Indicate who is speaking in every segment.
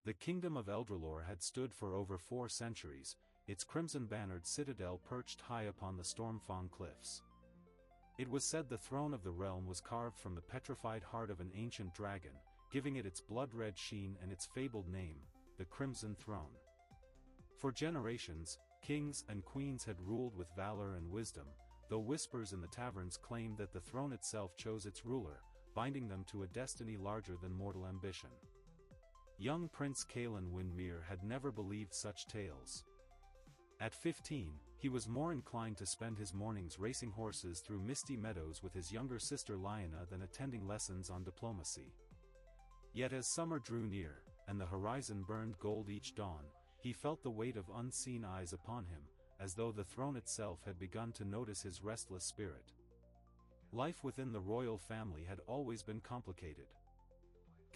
Speaker 1: The kingdom of Eldralore had stood for over 4 centuries, its crimson-bannered citadel perched high upon the Stormfang cliffs. It was said the throne of the realm was carved from the petrified heart of an ancient dragon, giving it its blood-red sheen and its fabled name, the Crimson Throne. For generations, kings and queens had ruled with valor and wisdom, though whispers in the taverns claimed that the throne itself chose its ruler, binding them to a destiny larger than mortal ambition. Young Prince Caelan Windmere had never believed such tales. At 15, he was more inclined to spend his mornings racing horses through misty meadows with his younger sister Lyanna than attending lessons on diplomacy. Yet as summer drew near, and the horizon burned gold each dawn, he felt the weight of unseen eyes upon him, as though the throne itself had begun to notice his restless spirit. Life within the royal family had always been complicated.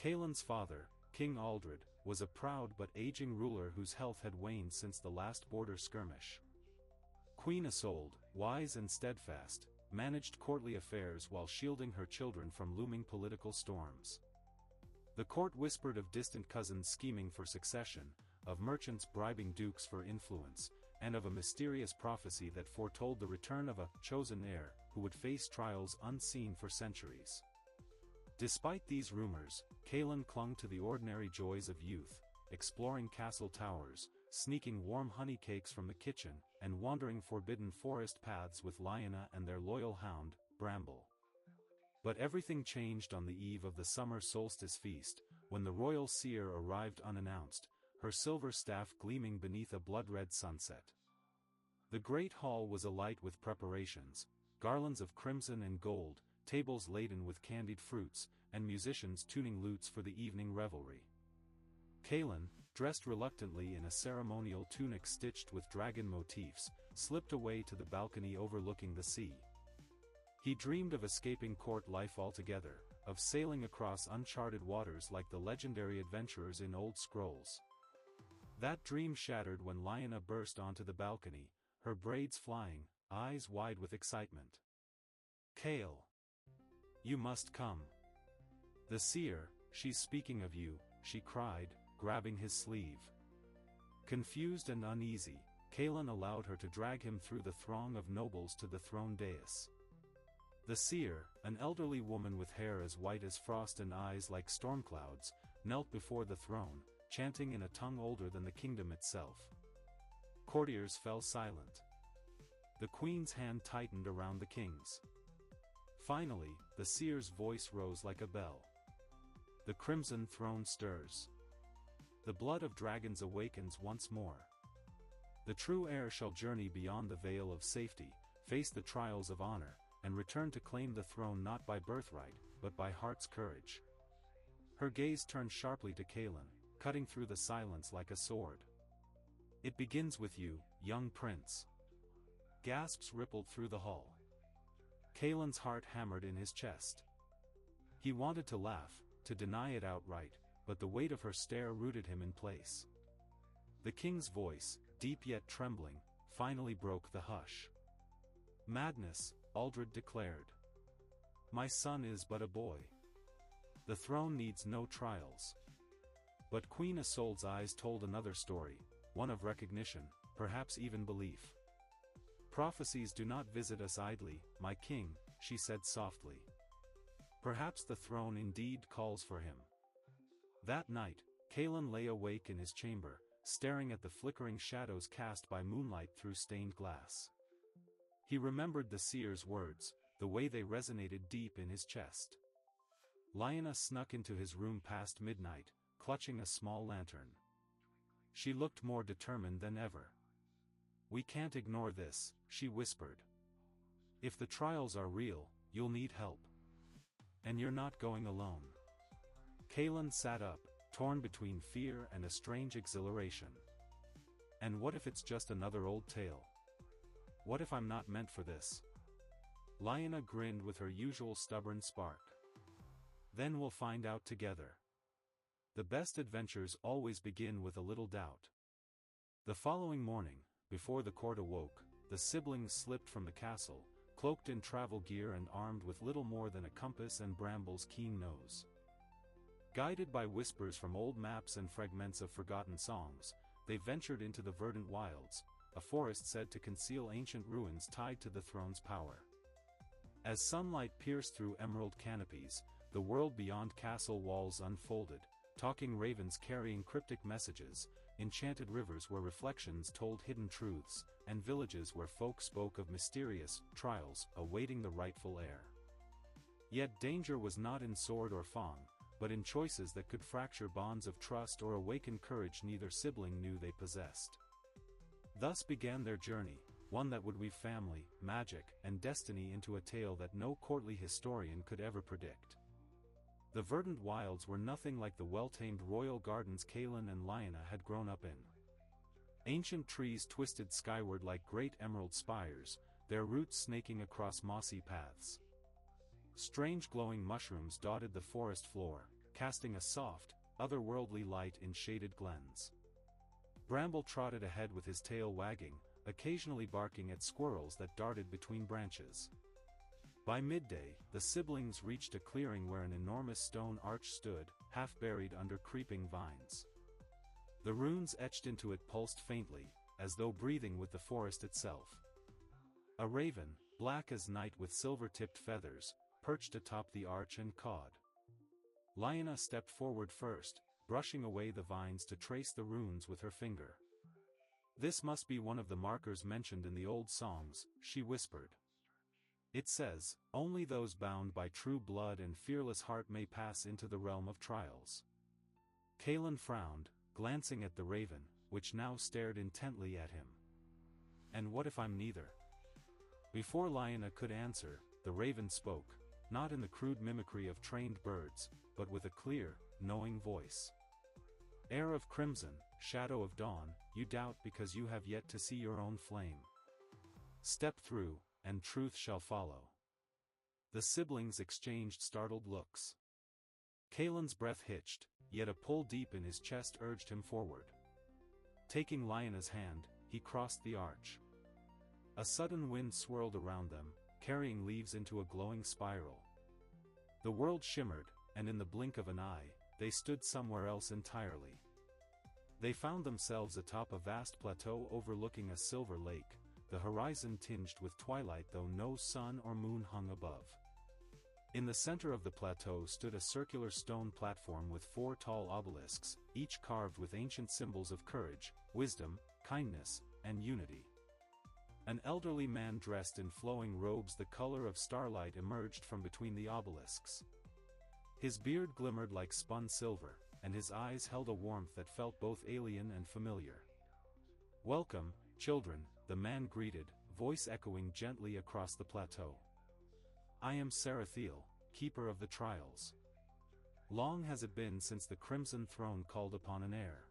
Speaker 1: Caelan's father, King Aldred, was a proud but aging ruler whose health had waned since the last border skirmish. Queen Isolde, wise and steadfast, managed courtly affairs while shielding her children from looming political storms. The court whispered of distant cousins scheming for succession, of merchants bribing dukes for influence, and of a mysterious prophecy that foretold the return of a chosen heir who would face trials unseen for centuries. Despite these rumors, Caelan clung to the ordinary joys of youth, exploring castle towers, sneaking warm honey cakes from the kitchen, and wandering forbidden forest paths with Lyanna and their loyal hound, Bramble. But everything changed on the eve of the summer solstice feast, when the royal seer arrived unannounced, her silver staff gleaming beneath a blood-red sunset. The great hall was alight with preparations, garlands of crimson and gold, tables laden with candied fruits, and musicians tuning lutes for the evening revelry. Caelan, dressed reluctantly in a ceremonial tunic stitched with dragon motifs, slipped away to the balcony overlooking the sea. He dreamed of escaping court life altogether, of sailing across uncharted waters like the legendary adventurers in old scrolls. That dream shattered when Lyanna burst onto the balcony, her braids flying, eyes wide with excitement. "Cael! You must come. The seer, she's speaking of you," she cried, grabbing his sleeve. Confused and uneasy, Caelan allowed her to drag him through the throng of nobles to the throne dais. The seer, an elderly woman with hair as white as frost and eyes like storm clouds, knelt before the throne, chanting in a tongue older than the kingdom itself. Courtiers fell silent. The queen's hand tightened around the king's. Finally, the seer's voice rose like a bell. "The crimson throne stirs. The blood of dragons awakens once more. The true heir shall journey beyond the veil of safety, face the trials of honor, and return to claim the throne not by birthright, but by heart's courage." Her gaze turned sharply to Caelan, cutting through the silence like a sword. "It begins with you, young prince." Gasps rippled through the hall. Caelan's heart hammered in his chest. He wanted to laugh, to deny it outright, but the weight of her stare rooted him in place. The king's voice, deep yet trembling, finally broke the hush. "Madness," Aldred declared. "My son is but a boy. The throne needs no trials." But Queen Isolde's eyes told another story, one of recognition, perhaps even belief. "Prophecies do not visit us idly, my king," she said softly. "Perhaps the throne indeed calls for him." That night, Caelan lay awake in his chamber, staring at the flickering shadows cast by moonlight through stained glass. He remembered the seer's words, the way they resonated deep in his chest. Lyanna snuck into his room past midnight, clutching a small lantern. She looked more determined than ever. "We can't ignore this," she whispered. "If the trials are real, you'll need help. And you're not going alone." Caelan sat up, torn between fear and a strange exhilaration. "And what if it's just another old tale? What if I'm not meant for this?" Lyanna grinned with her usual stubborn spark. "Then we'll find out together. The best adventures always begin with a little doubt." The following morning, before the court awoke, the siblings slipped from the castle, cloaked in travel gear and armed with little more than a compass and Bramble's keen nose. Guided by whispers from old maps and fragments of forgotten songs, they ventured into the verdant wilds, a forest said to conceal ancient ruins tied to the throne's power. As sunlight pierced through emerald canopies, the world beyond castle walls unfolded, talking ravens carrying cryptic messages, enchanted rivers where reflections told hidden truths, and villages where folk spoke of mysterious trials awaiting the rightful heir. Yet danger was not in sword or fang, but in choices that could fracture bonds of trust or awaken courage neither sibling knew they possessed. Thus began their journey, one that would weave family, magic, and destiny into a tale that no courtly historian could ever predict. The verdant wilds were nothing like the well-tamed royal gardens Caelan and Lyanna had grown up in. Ancient trees twisted skyward like great emerald spires, their roots snaking across mossy paths. Strange glowing mushrooms dotted the forest floor, casting a soft, otherworldly light in shaded glens. Bramble trotted ahead with his tail wagging, occasionally barking at squirrels that darted between branches. By midday, the siblings reached a clearing where an enormous stone arch stood, half buried under creeping vines. The runes etched into it pulsed faintly, as though breathing with the forest itself. A raven, black as night with silver-tipped feathers, perched atop the arch and cawed. Lyanna stepped forward first, brushing away the vines to trace the runes with her finger. "This must be one of the markers mentioned in the old songs," she whispered. "It says, only those bound by true blood and fearless heart may pass into the realm of trials." Caelan frowned, glancing at the raven, which now stared intently at him. "And what if I'm neither?" Before Lyanna could answer, the raven spoke, not in the crude mimicry of trained birds, but with a clear, knowing voice. "Heir of crimson, shadow of dawn, you doubt because you have yet to see your own flame. Step through, and truth shall follow." The siblings exchanged startled looks. Caelan's breath hitched, yet a pull deep in his chest urged him forward. Taking Lyanna's hand, he crossed the arch. A sudden wind swirled around them, carrying leaves into a glowing spiral. The world shimmered, and in the blink of an eye, they stood somewhere else entirely. They found themselves atop a vast plateau overlooking a silver lake, the horizon tinged with twilight though no sun or moon hung above. In the center of the plateau stood a circular stone platform with 4 tall obelisks, each carved with ancient symbols of courage, wisdom, kindness, and unity. An elderly man dressed in flowing robes the color of starlight emerged from between the obelisks. His beard glimmered like spun silver, and his eyes held a warmth that felt both alien and familiar. "Welcome, children," the man greeted, voice echoing gently across the plateau. "I am Sarathiel, keeper of the trials. Long has it been since the Crimson Throne called upon an heir.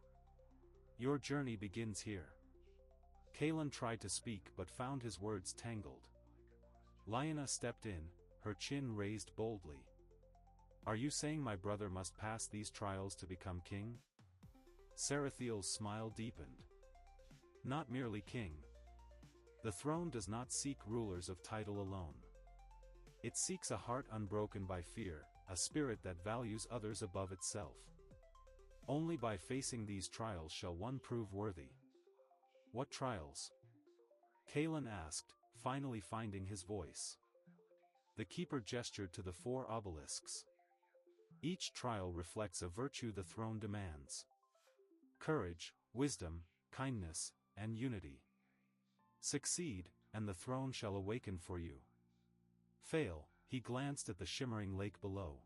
Speaker 1: Your journey begins here." Caelan tried to speak but found his words tangled. Lyanna stepped in, her chin raised boldly. "Are you saying my brother must pass these trials to become king?" Sarathiel's smile deepened. "Not merely king. The throne does not seek rulers of title alone. It seeks a heart unbroken by fear, a spirit that values others above itself. Only by facing these trials shall one prove worthy." "What trials?" Caelan asked, finally finding his voice. The keeper gestured to the 4 obelisks. "Each trial reflects a virtue the throne demands. Courage, wisdom, kindness, and unity. Succeed, and the throne shall awaken for you. Fail," he glanced at the shimmering lake below.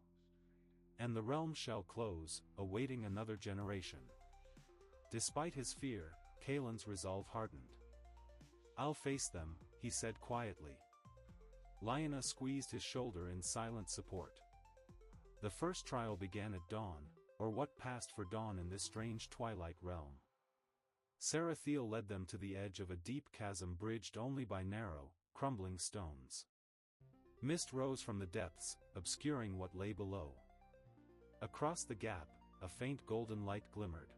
Speaker 1: "And the realm shall close, awaiting another generation." Despite his fear, Caelan's resolve hardened. "I'll face them," he said quietly. Lyanna squeezed his shoulder in silent support. The first trial began at dawn, or what passed for dawn in this strange twilight realm. Sarathiel led them to the edge of a deep chasm bridged only by narrow, crumbling stones. Mist rose from the depths, obscuring what lay below. Across the gap, a faint golden light glimmered.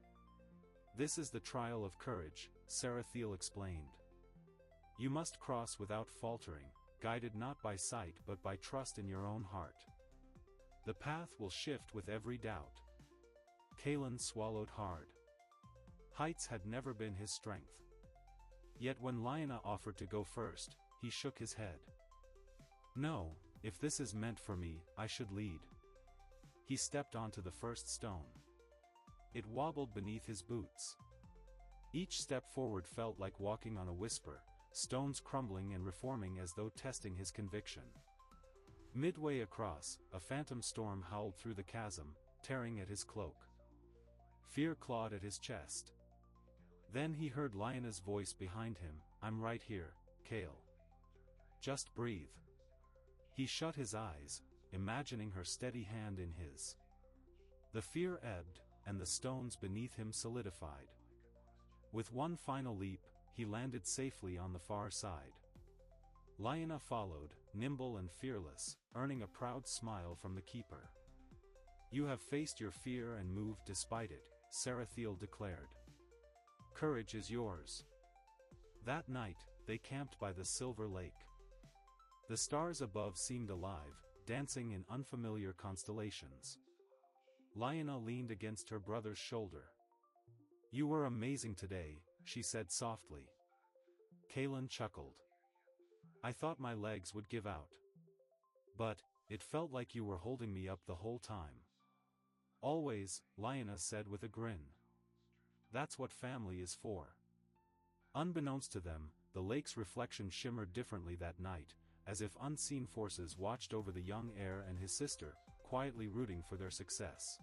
Speaker 1: "This is the trial of courage," Sarathiel explained. "You must cross without faltering, guided not by sight but by trust in your own heart. The path will shift with every doubt, Caelan swallowed hard. Heights had never been his strength. Yet when Lyanna offered to go first, he shook his head. No, if this is meant for me, I should lead. He stepped onto the first stone. It wobbled beneath his boots. Each step forward felt like walking on a whisper, stones crumbling and reforming as though testing his conviction. Midway across, a phantom storm howled through the chasm, tearing at his cloak. Fear clawed at his chest. Then he heard Lyanna's voice behind him, "I'm right here, Cael. Just breathe." He shut his eyes, imagining her steady hand in his. The fear ebbed, and the stones beneath him solidified. With one final leap, he landed safely on the far side. Lyanna followed, nimble and fearless, earning a proud smile from the keeper. "You have faced your fear and moved despite it," Sarathiel declared. "Courage is yours." That night, they camped by the Silver Lake. The stars above seemed alive, dancing in unfamiliar constellations. Lyanna leaned against her brother's shoulder. "You were amazing today," she said softly. Caelan chuckled. "I thought my legs would give out. But, it felt like you were holding me up the whole time." "Always," Lyanna said with a grin. "That's what family is for." Unbeknownst to them, the lake's reflection shimmered differently that night, as if unseen forces watched over the young heir and his sister, quietly rooting for their success.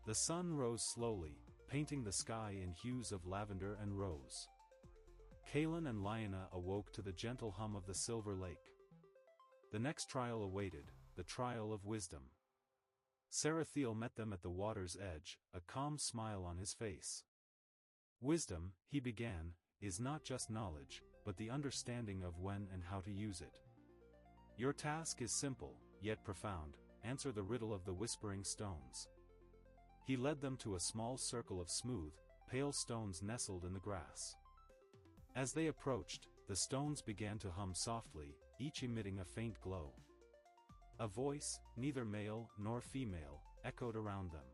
Speaker 1: The sun rose slowly, painting the sky in hues of lavender and rose. Caelan and Lyanna awoke to the gentle hum of the Silver Lake. The next trial awaited, the trial of wisdom. Sarathiel met them at the water's edge, a calm smile on his face. "Wisdom," he began, "is not just knowledge, but the understanding of when and how to use it. Your task is simple, yet profound: answer the riddle of the whispering stones." He led them to a small circle of smooth, pale stones nestled in the grass. As they approached, the stones began to hum softly, each emitting a faint glow. A voice, neither male nor female, echoed around them.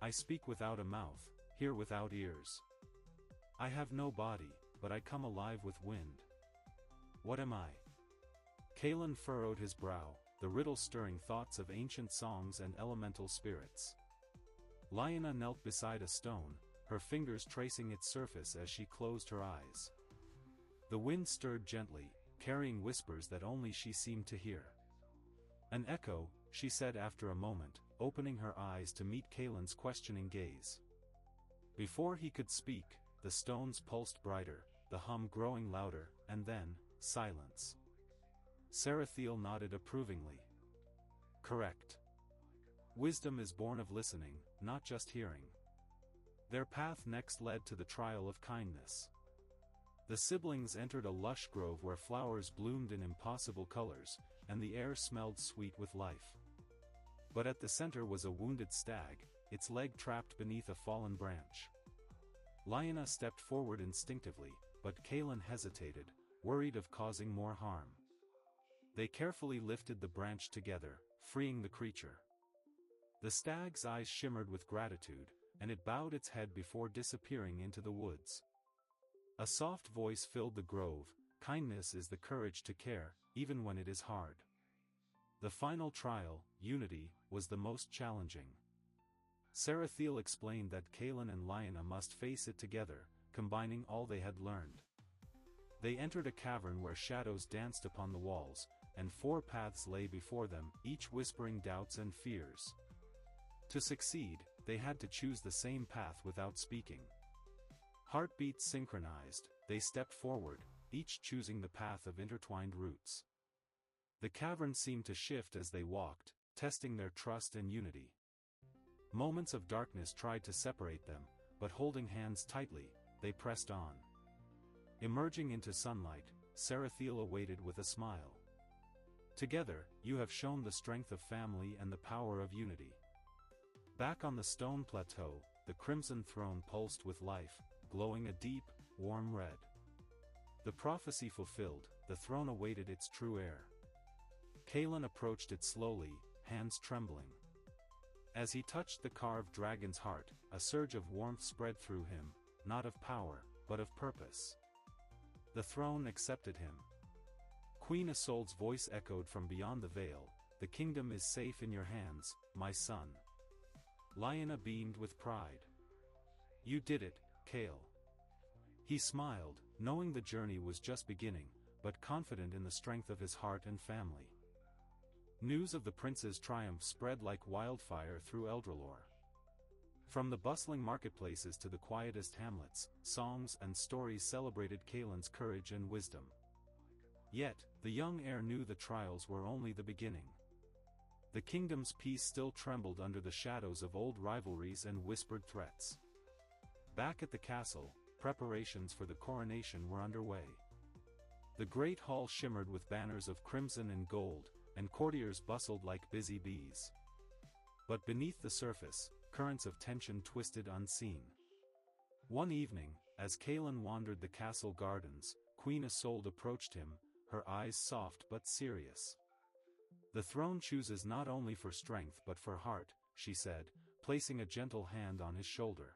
Speaker 1: "I speak without a mouth, hear without ears. I have no body, but I come alive with wind. What am I?" Caelan furrowed his brow, the riddle stirring thoughts of ancient songs and elemental spirits. Lyanna knelt beside a stone, her fingers tracing its surface as she closed her eyes. The wind stirred gently, carrying whispers that only she seemed to hear. "An echo," she said after a moment, opening her eyes to meet Caelan's questioning gaze. Before he could speak, the stones pulsed brighter, the hum growing louder, and then, silence. Sarathiel nodded approvingly. "Correct. Wisdom is born of listening, not just hearing." Their path next led to the trial of kindness. The siblings entered a lush grove where flowers bloomed in impossible colors, and the air smelled sweet with life. But at the center was a wounded stag, its leg trapped beneath a fallen branch. Lyanna stepped forward instinctively, but Caelan hesitated, worried of causing more harm. They carefully lifted the branch together, freeing the creature. The stag's eyes shimmered with gratitude, and it bowed its head before disappearing into the woods. A soft voice filled the grove: "Kindness is the courage to care, even when it is hard." The final trial, unity, was the most challenging. Sarathiel explained that Caelan and Lyanna must face it together, combining all they had learned. They entered a cavern where shadows danced upon the walls, and 4 paths lay before them, each whispering doubts and fears. To succeed, they had to choose the same path without speaking. Heartbeats synchronized, they stepped forward, each choosing the path of intertwined roots. The cavern seemed to shift as they walked, testing their trust and unity. Moments of darkness tried to separate them, but holding hands tightly, they pressed on. Emerging into sunlight, Sarathiel awaited with a smile. "Together, you have shown the strength of family and the power of unity." Back on the stone plateau, the crimson throne pulsed with life, glowing a deep, warm red. The prophecy fulfilled, the throne awaited its true heir. Caelan approached it slowly, hands trembling. As he touched the carved dragon's heart, a surge of warmth spread through him, not of power, but of purpose. The throne accepted him. Queen Isolde's voice echoed from beyond the veil, "The kingdom is safe in your hands, my son." Lyanna beamed with pride. "You did it, Caelan." He smiled, knowing the journey was just beginning, but confident in the strength of his heart and family. News of the prince's triumph spread like wildfire through Eldralore. From the bustling marketplaces to the quietest hamlets, songs and stories celebrated Caelan's courage and wisdom. Yet, the young heir knew the trials were only the beginning. The kingdom's peace still trembled under the shadows of old rivalries and whispered threats. Back at the castle, preparations for the coronation were underway. The great hall shimmered with banners of crimson and gold, and courtiers bustled like busy bees. But beneath the surface, currents of tension twisted unseen. One evening, as Caelan wandered the castle gardens, Queen Isolde approached him, her eyes soft but serious. "The throne chooses not only for strength but for heart," she said, placing a gentle hand on his shoulder.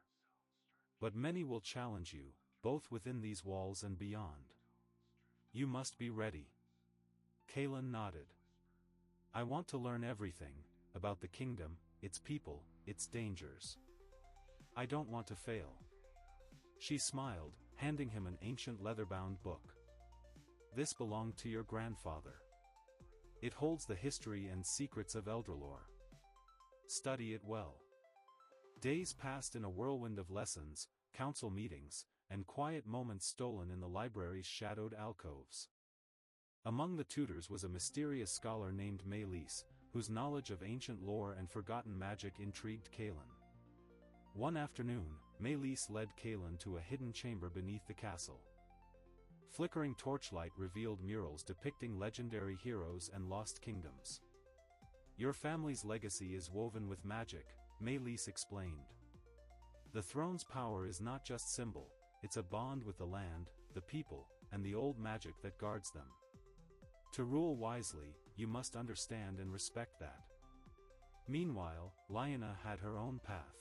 Speaker 1: "But many will challenge you, both within these walls and beyond. You must be ready." Caelan nodded. "I want to learn everything, about the kingdom, its people, its dangers. I don't want to fail." She smiled, handing him an ancient leather-bound book. "This belonged to your grandfather. It holds the history and secrets of Eldralore. Study it well." Days passed in a whirlwind of lessons, council meetings, and quiet moments stolen in the library's shadowed alcoves. Among the tutors was a mysterious scholar named Meleys, whose knowledge of ancient lore and forgotten magic intrigued Caelan. One afternoon, Meleys led Caelan to a hidden chamber beneath the castle. Flickering torchlight revealed murals depicting legendary heroes and lost kingdoms. "Your family's legacy is woven with magic," Meleys explained. "The throne's power is not just symbol, it's a bond with the land, the people, and the old magic that guards them. To rule wisely, you must understand and respect that." Meanwhile, Lyanna had her own path.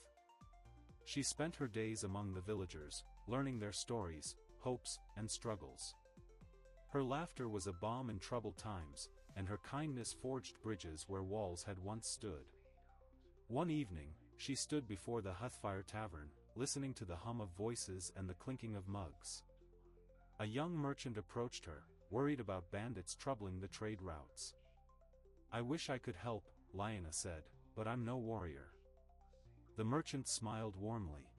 Speaker 1: She spent her days among the villagers, learning their stories, hopes, and struggles. Her laughter was a balm in troubled times, and her kindness forged bridges where walls had once stood. One evening, she stood before the Hearthfire Tavern, listening to the hum of voices and the clinking of mugs. A young merchant approached her, worried about bandits troubling the trade routes. "I wish I could help," Lyanna said, "but I'm no warrior." The merchant smiled warmly.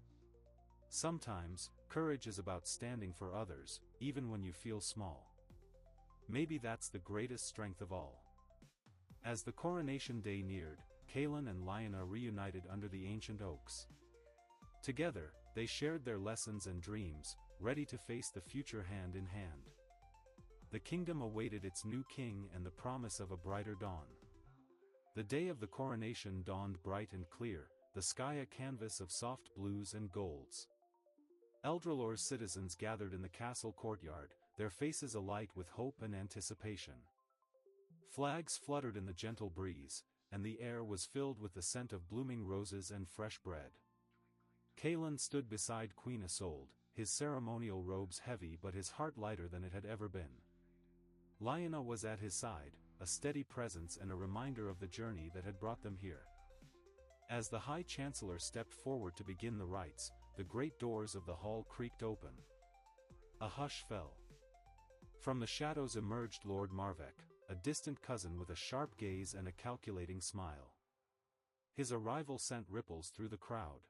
Speaker 1: "Sometimes, courage is about standing for others, even when you feel small. Maybe that's the greatest strength of all." As the coronation day neared, Caelan and Lyanna reunited under the ancient oaks. Together, they shared their lessons and dreams, ready to face the future hand in hand. The kingdom awaited its new king and the promise of a brighter dawn. The day of the coronation dawned bright and clear, the sky a canvas of soft blues and golds. Eldralore's citizens gathered in the castle courtyard, their faces alight with hope and anticipation. Flags fluttered in the gentle breeze, and the air was filled with the scent of blooming roses and fresh bread. Caelan stood beside Queen Isolde, his ceremonial robes heavy but his heart lighter than it had ever been. Lyanna was at his side, a steady presence and a reminder of the journey that had brought them here. As the High Chancellor stepped forward to begin the rites, the great doors of the hall creaked open. A hush fell. From the shadows emerged Lord Marvek, a distant cousin with a sharp gaze and a calculating smile. His arrival sent ripples through the crowd.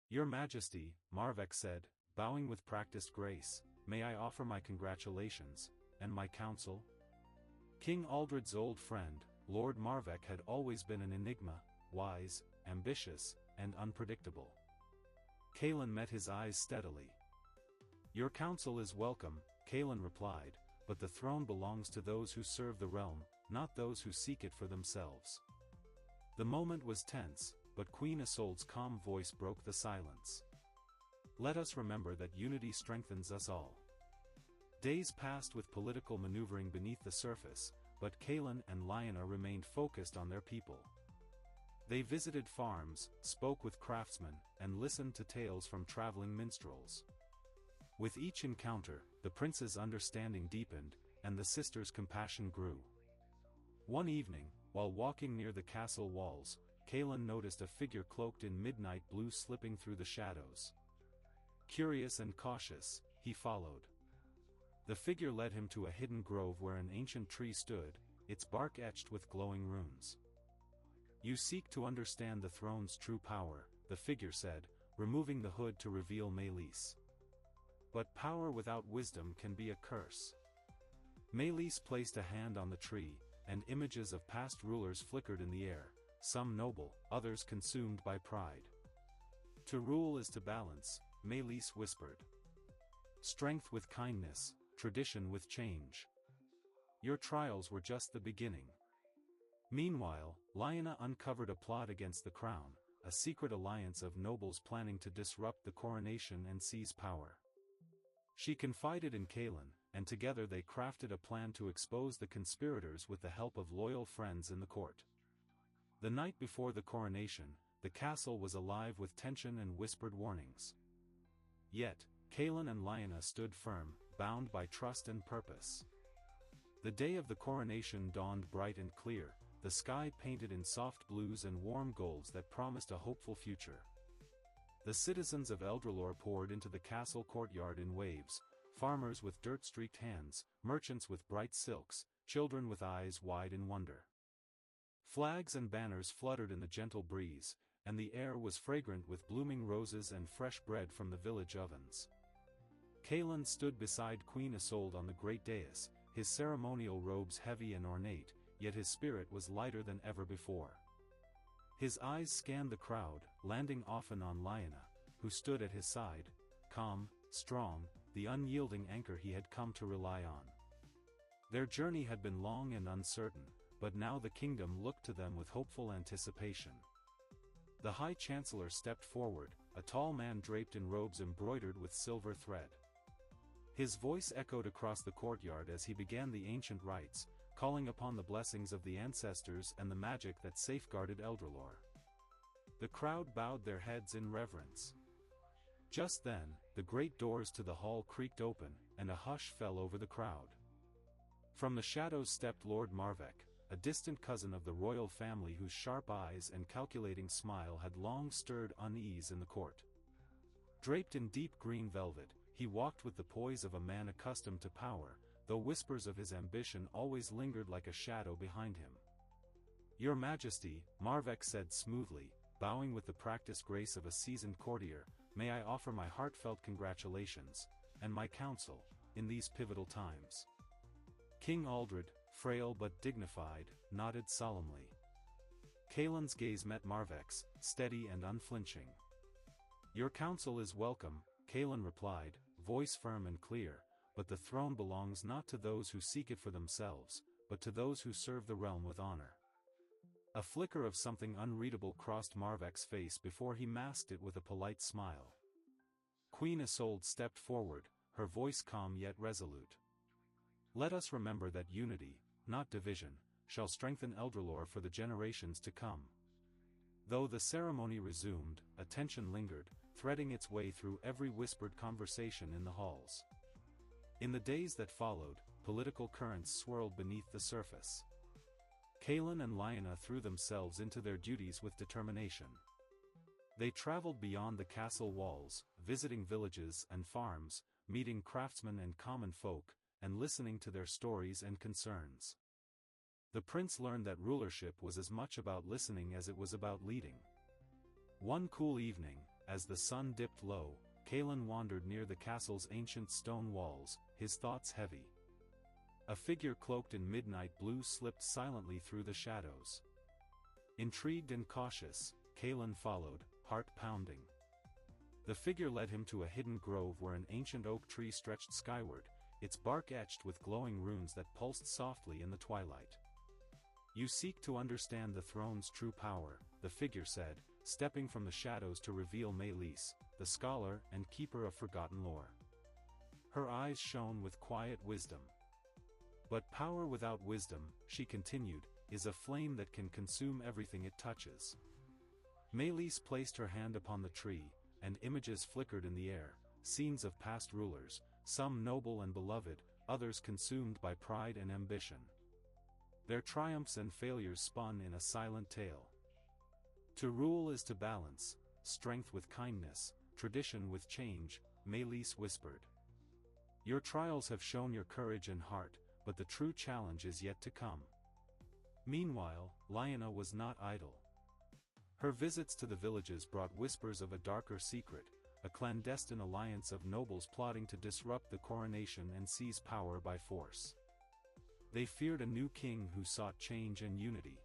Speaker 1: "Your Majesty," Marvek said, bowing with practiced grace, "may I offer my congratulations, and my counsel?" King Aldred's old friend, Lord Marvek had always been an enigma, wise, ambitious, and unpredictable. Caelan met his eyes steadily. "Your counsel is welcome," Caelan replied, "but the throne belongs to those who serve the realm, not those who seek it for themselves." The moment was tense, but Queen Isolde's calm voice broke the silence. "Let us remember that unity strengthens us all." Days passed with political maneuvering beneath the surface, but Caelan and Lyanna remained focused on their people. They visited farms, spoke with craftsmen, and listened to tales from traveling minstrels. With each encounter, the prince's understanding deepened, and the sisters' compassion grew. One evening, while walking near the castle walls, Caelan noticed a figure cloaked in midnight blue slipping through the shadows. Curious and cautious, he followed. The figure led him to a hidden grove where an ancient tree stood, its bark etched with glowing runes. "You seek to understand the throne's true power," the figure said, removing the hood to reveal Meleese. "But power without wisdom can be a curse." Meleese placed a hand on the tree, and images of past rulers flickered in the air, some noble, others consumed by pride. "To rule is to balance," Meleese whispered. "Strength with kindness, tradition with change. Your trials were just the beginning." Meanwhile, Lyanna uncovered a plot against the crown, a secret alliance of nobles planning to disrupt the coronation and seize power. She confided in Caelan, and together they crafted a plan to expose the conspirators with the help of loyal friends in the court. The night before the coronation, the castle was alive with tension and whispered warnings. Yet, Caelan and Lyanna stood firm, bound by trust and purpose. The day of the coronation dawned bright and clear, the sky painted in soft blues and warm golds that promised a hopeful future. The citizens of Eldralore poured into the castle courtyard in waves, farmers with dirt-streaked hands, merchants with bright silks, children with eyes wide in wonder. Flags and banners fluttered in the gentle breeze, and the air was fragrant with blooming roses and fresh bread from the village ovens. Caelan stood beside Queen Isolde on the great dais, his ceremonial robes heavy and ornate, yet his spirit was lighter than ever before. His eyes scanned the crowd, landing often on Lyanna, who stood at his side, calm, strong, the unyielding anchor he had come to rely on. Their journey had been long and uncertain, but now the kingdom looked to them with hopeful anticipation. The High Chancellor stepped forward, a tall man draped in robes embroidered with silver thread. His voice echoed across the courtyard as he began the ancient rites, calling upon the blessings of the ancestors and the magic that safeguarded Eldralore. The crowd bowed their heads in reverence. Just then, the great doors to the hall creaked open, and a hush fell over the crowd. From the shadows stepped Lord Marvek, a distant cousin of the royal family whose sharp eyes and calculating smile had long stirred unease in the court. Draped in deep green velvet, he walked with the poise of a man accustomed to power, though whispers of his ambition always lingered like a shadow behind him. "Your Majesty," Marvek said smoothly, bowing with the practiced grace of a seasoned courtier, "may I offer my heartfelt congratulations, and my counsel, in these pivotal times." King Aldred, frail but dignified, nodded solemnly. Caelan's gaze met Marvek's, steady and unflinching. "Your counsel is welcome," Caelan replied, voice firm and clear, "but the throne belongs not to those who seek it for themselves, but to those who serve the realm with honor." A flicker of something unreadable crossed Marvek's face before he masked it with a polite smile. Queen Isolde stepped forward, her voice calm yet resolute. "Let us remember that unity, not division, shall strengthen Eldralore for the generations to come." Though the ceremony resumed, a tension lingered, threading its way through every whispered conversation in the halls. In the days that followed, political currents swirled beneath the surface. Caelan and Lyanna threw themselves into their duties with determination. They traveled beyond the castle walls, visiting villages and farms, meeting craftsmen and common folk, and listening to their stories and concerns. The prince learned that rulership was as much about listening as it was about leading. One cool evening, as the sun dipped low, Caelan wandered near the castle's ancient stone walls, his thoughts heavy. A figure cloaked in midnight blue slipped silently through the shadows. Intrigued and cautious, Caelan followed, heart pounding. The figure led him to a hidden grove where an ancient oak tree stretched skyward, its bark etched with glowing runes that pulsed softly in the twilight. "You seek to understand the throne's true power," the figure said, stepping from the shadows to reveal Meleese, the scholar and keeper of forgotten lore. Her eyes shone with quiet wisdom. "But power without wisdom," she continued, "is a flame that can consume everything it touches." Meleys placed her hand upon the tree, and images flickered in the air, scenes of past rulers, some noble and beloved, others consumed by pride and ambition. Their triumphs and failures spun in a silent tale. To rule is to balance, strength with kindness, tradition with change, Meleys whispered. Your trials have shown your courage and heart, but the true challenge is yet to come. Meanwhile, Lyanna was not idle. Her visits to the villages brought whispers of a darker secret, a clandestine alliance of nobles plotting to disrupt the coronation and seize power by force. They feared a new king who sought change and unity.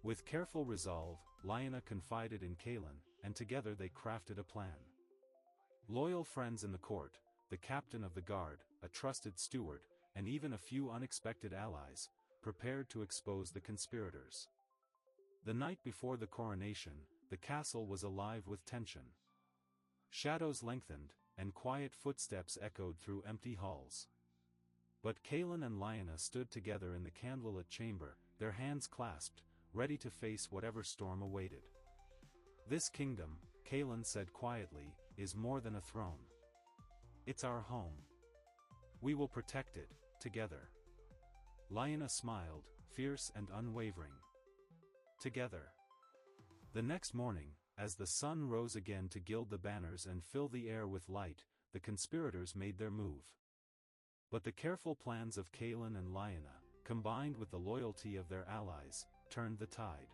Speaker 1: With careful resolve, Lyanna confided in Caelan, and together they crafted a plan. Loyal friends in the court, the captain of the guard, a trusted steward, and even a few unexpected allies, prepared to expose the conspirators. The night before the coronation, the castle was alive with tension. Shadows lengthened, and quiet footsteps echoed through empty halls. But Caelan and Lyanna stood together in the candlelit chamber, their hands clasped, ready to face whatever storm awaited. This kingdom, Caelan said quietly, is more than a throne. It's our home. We will protect it, together. Lyanna smiled, fierce and unwavering. Together. The next morning, as the sun rose again to gild the banners and fill the air with light, the conspirators made their move. But the careful plans of Caelan and Lyanna, combined with the loyalty of their allies, turned the tide.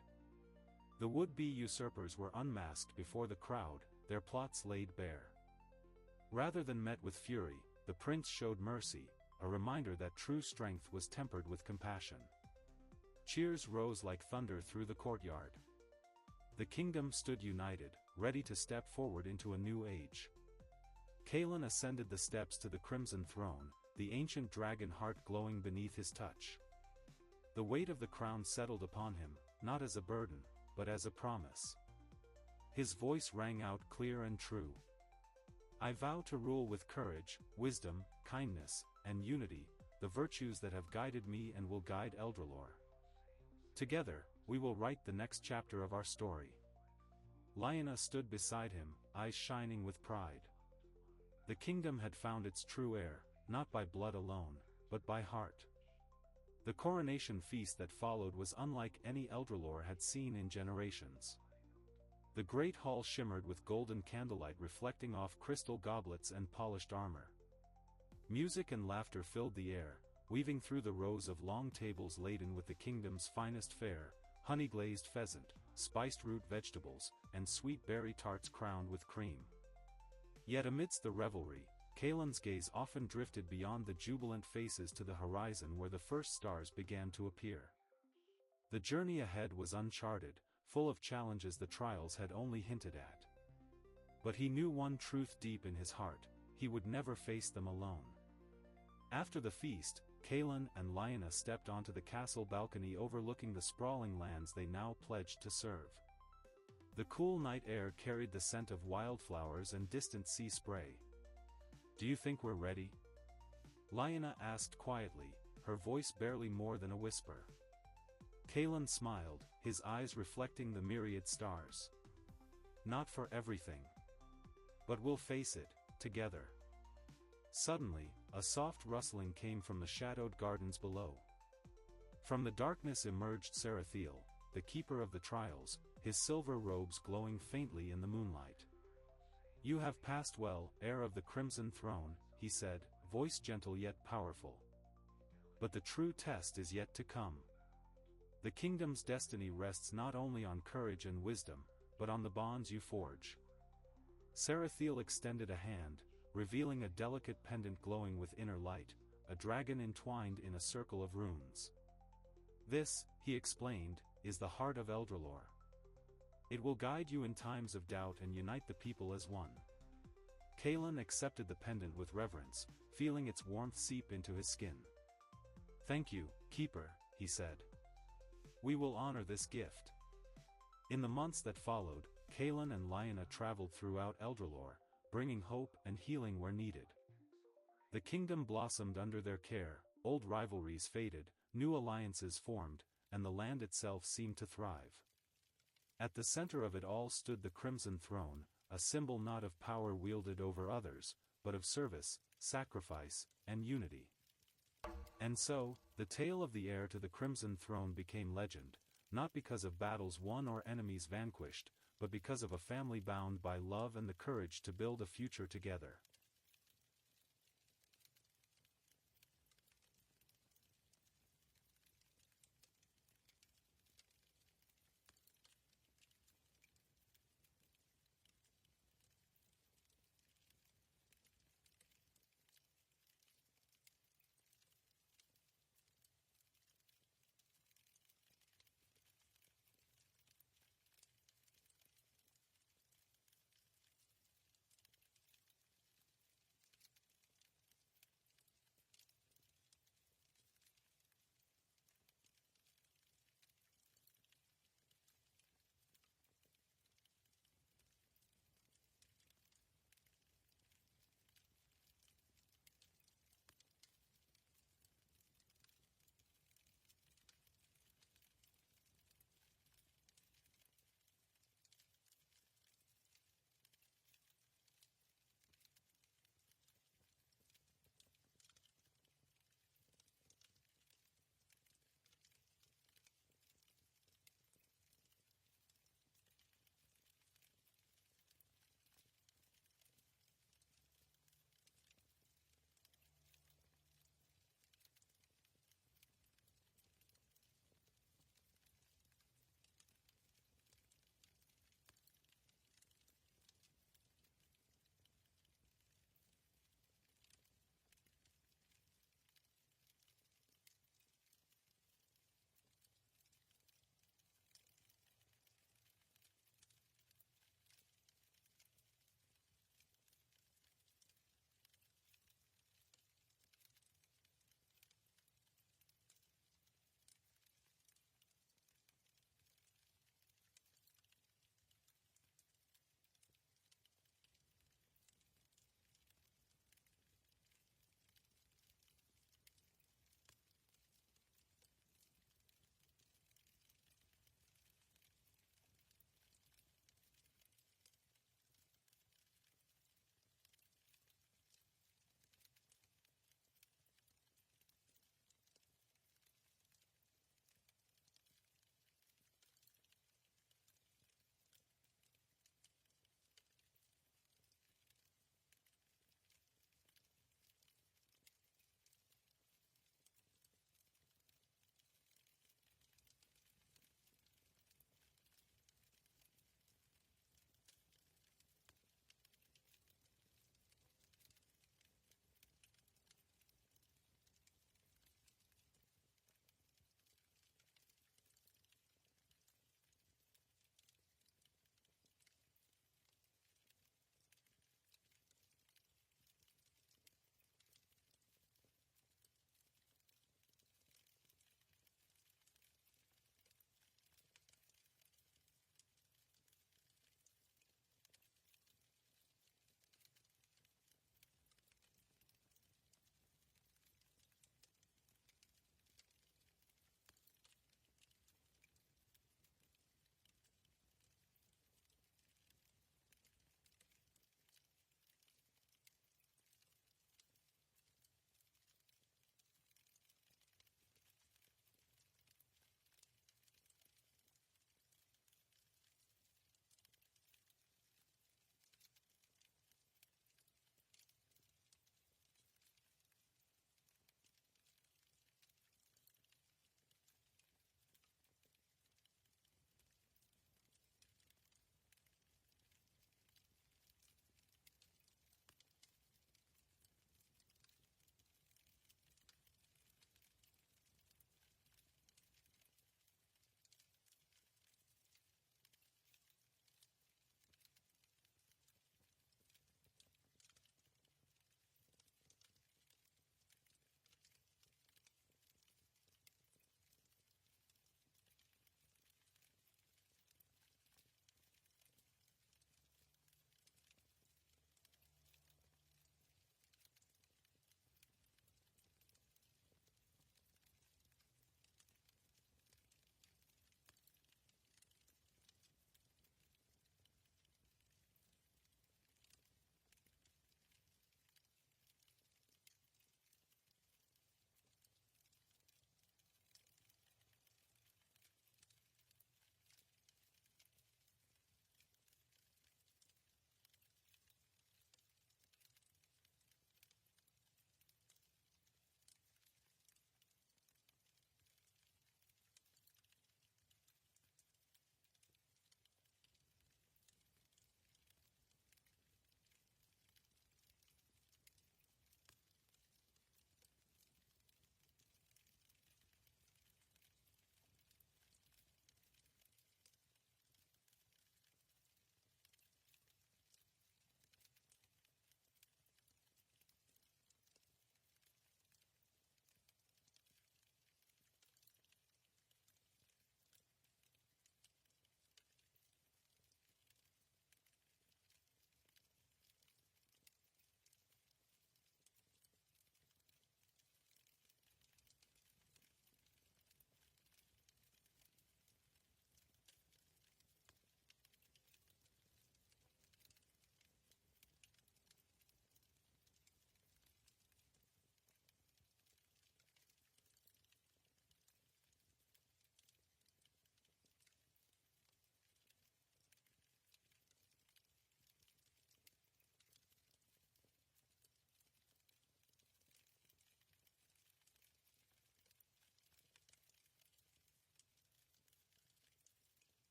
Speaker 1: The would-be usurpers were unmasked before the crowd, their plots laid bare. Rather than met with fury, the prince showed mercy, a reminder that true strength was tempered with compassion. Cheers rose like thunder through the courtyard. The kingdom stood united, ready to step forward into a new age. Caelan ascended the steps to the crimson throne, the ancient dragon heart glowing beneath his touch. The weight of the crown settled upon him, not as a burden, but as a promise. His voice rang out clear and true. I vow to rule with courage, wisdom, kindness, and unity, the virtues that have guided me and will guide Eldralore. Together, we will write the next chapter of our story. Lyanna stood beside him, eyes shining with pride. The kingdom had found its true heir, not by blood alone, but by heart. The coronation feast that followed was unlike any Eldralore had seen in generations. The great hall shimmered with golden candlelight reflecting off crystal goblets and polished armor. Music and laughter filled the air, weaving through the rows of long tables laden with the kingdom's finest fare, honey-glazed pheasant, spiced root vegetables, and sweet berry tarts crowned with cream. Yet amidst the revelry, Caelan's gaze often drifted beyond the jubilant faces to the horizon where the first stars began to appear. The journey ahead was uncharted, full of challenges the trials had only hinted at. But he knew one truth deep in his heart: he would never face them alone. After the feast, Caelan and Lyanna stepped onto the castle balcony overlooking the sprawling lands they now pledged to serve. The cool night air carried the scent of wildflowers and distant sea spray. "Do you think we're ready?" Lyanna asked quietly, her voice barely more than a whisper. Caelan smiled, his eyes reflecting the myriad stars. "Not for everything. But we'll face it, together." Suddenly, a soft rustling came from the shadowed gardens below. From the darkness emerged Sarathiel, the keeper of the trials, his silver robes glowing faintly in the moonlight. "You have passed well, heir of the Crimson Throne," he said, voice gentle yet powerful. "But the true test is yet to come. The kingdom's destiny rests not only on courage and wisdom, but on the bonds you forge." Sarathiel extended a hand, revealing a delicate pendant glowing with inner light, a dragon entwined in a circle of runes. "This," he explained, "is the heart of Eldralore. It will guide you in times of doubt and unite the people as one." Caelan accepted the pendant with reverence, feeling its warmth seep into his skin. "Thank you, Keeper," he said. "We will honor this gift." In the months that followed, Caelan and Lyanna traveled throughout Eldralore, bringing hope and healing where needed. The kingdom blossomed under their care, old rivalries faded, new alliances formed, and the land itself seemed to thrive. At the center of it all stood the Crimson Throne, a symbol not of power wielded over others, but of service, sacrifice, and unity. And so, the tale of the heir to the Crimson Throne became legend, not because of battles won or enemies vanquished, but because of a family bound by love and the courage to build a future together.